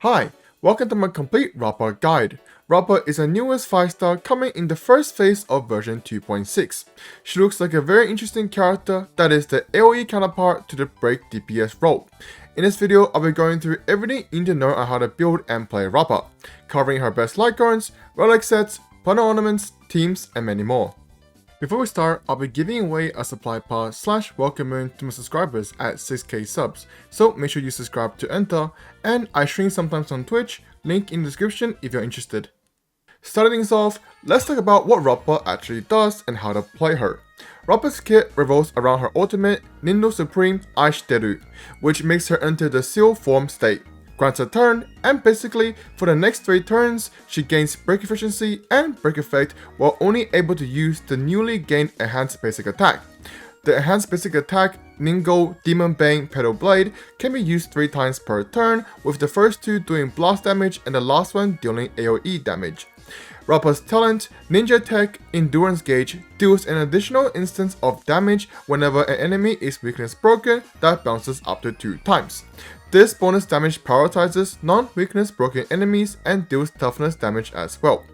Hi, welcome to my complete Rappa guide. Rappa is the newest 5-star coming in the first phase of version 2.6. She looks like a very interesting character that is the AoE counterpart to the break DPS role. In this video, I'll be going through everything you need to know on how to build and play Rappa, covering her best Lycorns, Relic sets, Planar Ornaments, teams, and many more. Before we start, I'll be giving away a supply pass / welcome moon to my subscribers at 6k subs, so make sure you subscribe to enter, and I stream sometimes on Twitch, link in the description if you're interested. Starting things off, let's talk about what Rappa actually does and how to play her. Rappa's kit revolves around her ultimate, Nindo Supreme Aishiteru, which makes her enter the seal form state, grants a turn, and basically for the next 3 turns, she gains break efficiency and break effect while only able to use the newly gained enhanced basic attack. The enhanced basic attack, Ningo Demon Bane Petal Blade, can be used 3 times per turn, with the first 2 doing blast damage and the last one dealing AoE damage. Rappa's talent, Ninja Tech Endurance Gauge, deals an additional instance of damage whenever an enemy is weakness broken that bounces up to 2 times. This bonus damage prioritizes non-weakness broken enemies and deals toughness damage as well.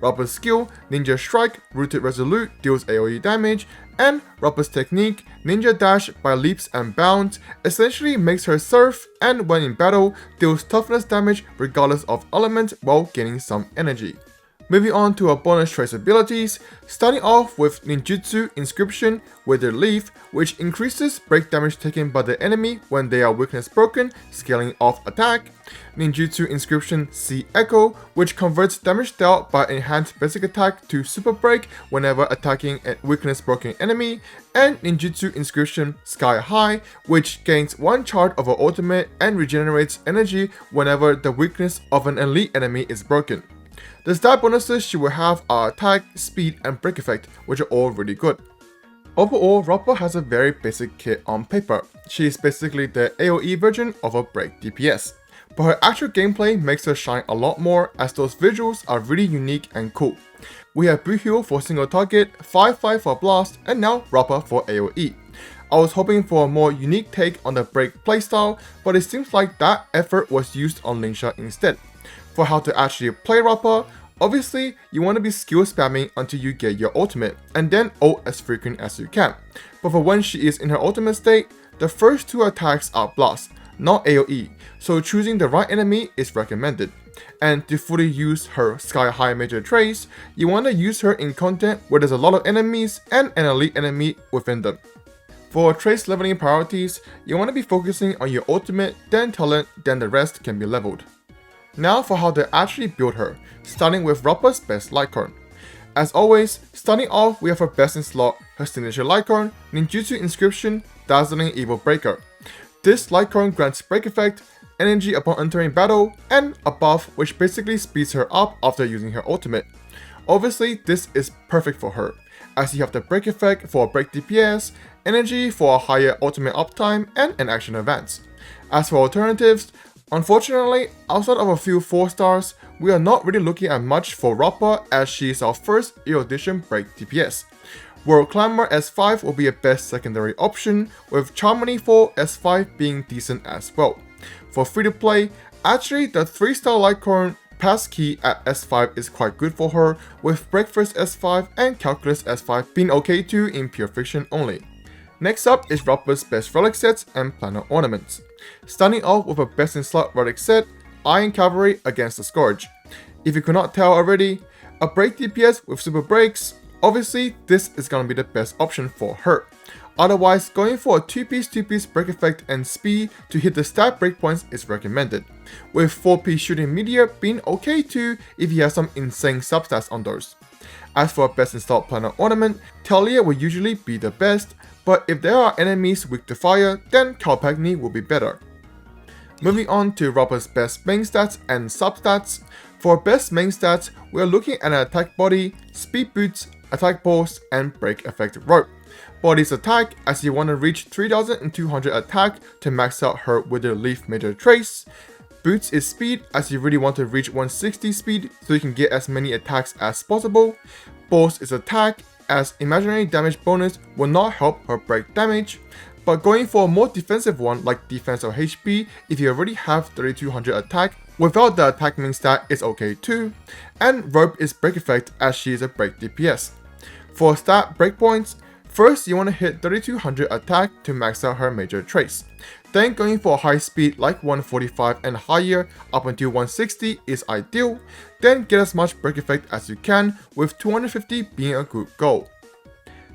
Rappa's skill, Ninja Strike Rooted Resolute, deals AoE damage, and Rappa's technique, Ninja Dash by Leaps and Bounds, essentially makes her surf and when in battle, deals toughness damage regardless of element while gaining some energy. Moving on to our bonus trace abilities, starting off with Ninjutsu Inscription Withered Leaf, which increases break damage taken by the enemy when they are weakness broken, scaling off attack. Ninjutsu Inscription Sea Echo, which converts damage dealt by enhanced basic attack to super break whenever attacking a weakness broken enemy. And Ninjutsu Inscription Sky High, which gains 1 charge of her ultimate and regenerates energy whenever the weakness of an elite enemy is broken. The stat bonuses she will have are attack, speed, and break effect, which are all really good. Overall, Rappa has a very basic kit on paper. She is basically the AoE version of a break DPS. But her actual gameplay makes her shine a lot more as those visuals are really unique and cool. We have Blue Heal for single target, 5-5 for blast, and now Rappa for AoE. I was hoping for a more unique take on the break playstyle, but it seems like that effort was used on Lingsha instead. For how to actually play Rappa, obviously you want to be skill spamming until you get your ultimate, and then ult as frequent as you can. But for when she is in her ultimate state, the first 2 attacks are blast, not AoE, so choosing the right enemy is recommended. And to fully use her Sky High major trace, you want to use her in content where there's a lot of enemies and an elite enemy within them. For trace leveling priorities, you want to be focusing on your ultimate, then talent, then the rest can be leveled. Now for how to actually build her, starting with Rappa's best Lycorn. As always, starting off we have her best in slot, her signature Lycorn, Ninjutsu Inscription, Dazzling Evil Breaker. This Lycorn grants break effect, energy upon entering battle, and a buff which basically speeds her up after using her ultimate. Obviously this is perfect for her, as you have the break effect for a break DPS, energy for a higher ultimate uptime, and an action advance. As for alternatives, unfortunately, outside of a few 4 stars, we are not really looking at much for Rappa as she is our first erudition break DPS. World Climber S5 will be a best secondary option, with Charmony 4 S5 being decent as well. For free to play, actually the 3-star Lycorn Passkey at S5 is quite good for her, with Breakfast S5 and Calculus S5 being okay too in pure fiction only. Next up is Rappa's best Relic sets and Planar Ornaments. Starting off with a best in slot Relic set, Iron Cavalry against the Scourge. If you could not tell already, a break DPS with super breaks, obviously this is gonna be the best option for her. Otherwise, going for a 2-piece break effect and speed to hit the stat breakpoints is recommended, with 4-piece shooting meteor being okay too if you have some insane substats on those. As for a best in slot Planar Ornament, Talia will usually be the best, but if there are enemies weak to fire, then Calpagni will be better. Moving on to Rappa's best main stats and substats. For best main stats, we are looking at an attack body, speed boots, attack pulse, and break effect rope. Body's attack, as you want to reach 3200 attack to max out her Withered Leaf major trace. Boots is speed, as you really want to reach 160 speed so you can get as many attacks as possible. Pulse is attack, as imaginary damage bonus will not help her break damage. but going for a more defensive one like defense or HP if you already have 3200 attack Without the attack min stat is okay too, and Rope is break effect as she is a break DPS. For stat breakpoints, first you want to hit 3200 attack to max out her major traits. Then going for high speed like 145 and higher up until 160 is ideal, then get as much break effect as you can, with 250 being a good goal.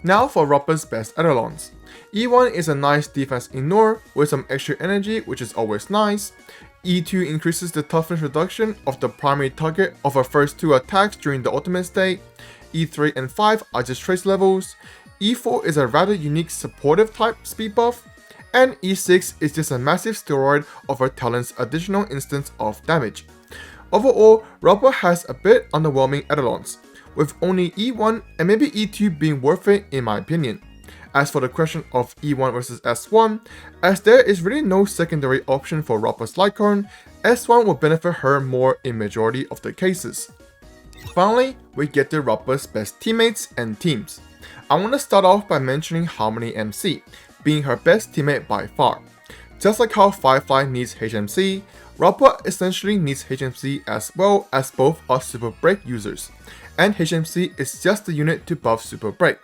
Now for Rappa's best Eidolons. E1 is a nice defense ignore with some extra energy, which is always nice. E2 increases the toughness reduction of the primary target of her first 2 attacks during the ultimate state. E3 and 5 are just trace levels. E4 is a rather unique supportive type speed buff. And E6 is just a massive steroid of her talent's additional instance of damage. Overall, Rappa has a bit underwhelming Eidolons, with only E1 and maybe E2 being worth it in my opinion. As for the question of E1 versus S1, as there is really no secondary option for Rappa's Lycorn, S1 will benefit her more in majority of the cases. Finally, we get to Rappa's best teammates and teams. I want to start off by mentioning Harmony MC, being her best teammate by far. Just like how Firefly needs HMC, Rappa essentially needs HMC as well, as both are Super Break users, and HMC is just the unit to buff Super Break.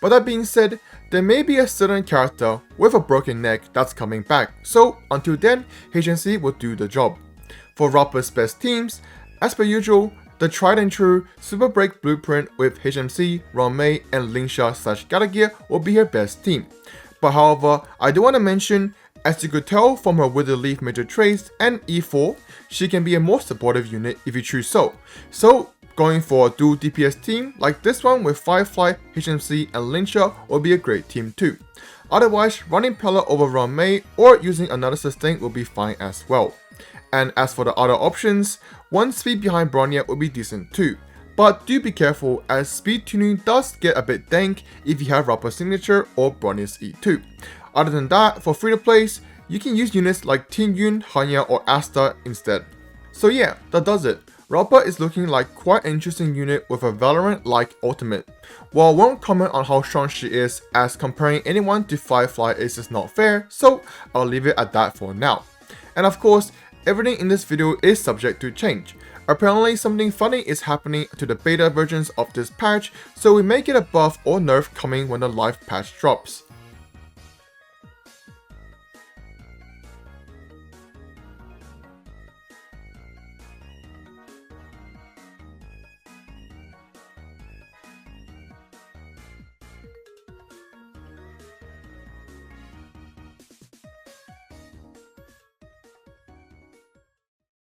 But that being said, there may be a certain character with a broken neck that's coming back, so until then, HMC will do the job. For Rappa's best teams, as per usual, the tried and true Super Break blueprint with HMC, Ron-Mei, and Lingsha/Gatagear will be her best team. But however, I do want to mention, as you could tell from her Withered Leaf major traits and E4, she can be a more supportive unit if you choose so. So going for a dual DPS team like this one with Firefly, HMC, and Lingsha will be a great team too. Otherwise, running Pella over Ron-Mei or using another sustain will be fine as well. And as for the other options, one speed behind Bronya will be decent too. But do be careful, as speed tuning does get a bit dank if you have Rappa's signature or Bronya's E2. Other than that, for free to plays, you can use units like Tin Yun, Hanya, or Asta instead. So yeah, that does it. Rappa is looking like quite an interesting unit with a Valorant-like ultimate. While I won't comment on how strong she is, as comparing anyone to Firefly is just not fair, so I'll leave it at that for now. And of course, everything in this video is subject to change. Apparently something funny is happening to the beta versions of this patch, so we may get a buff or nerf coming when the live patch drops.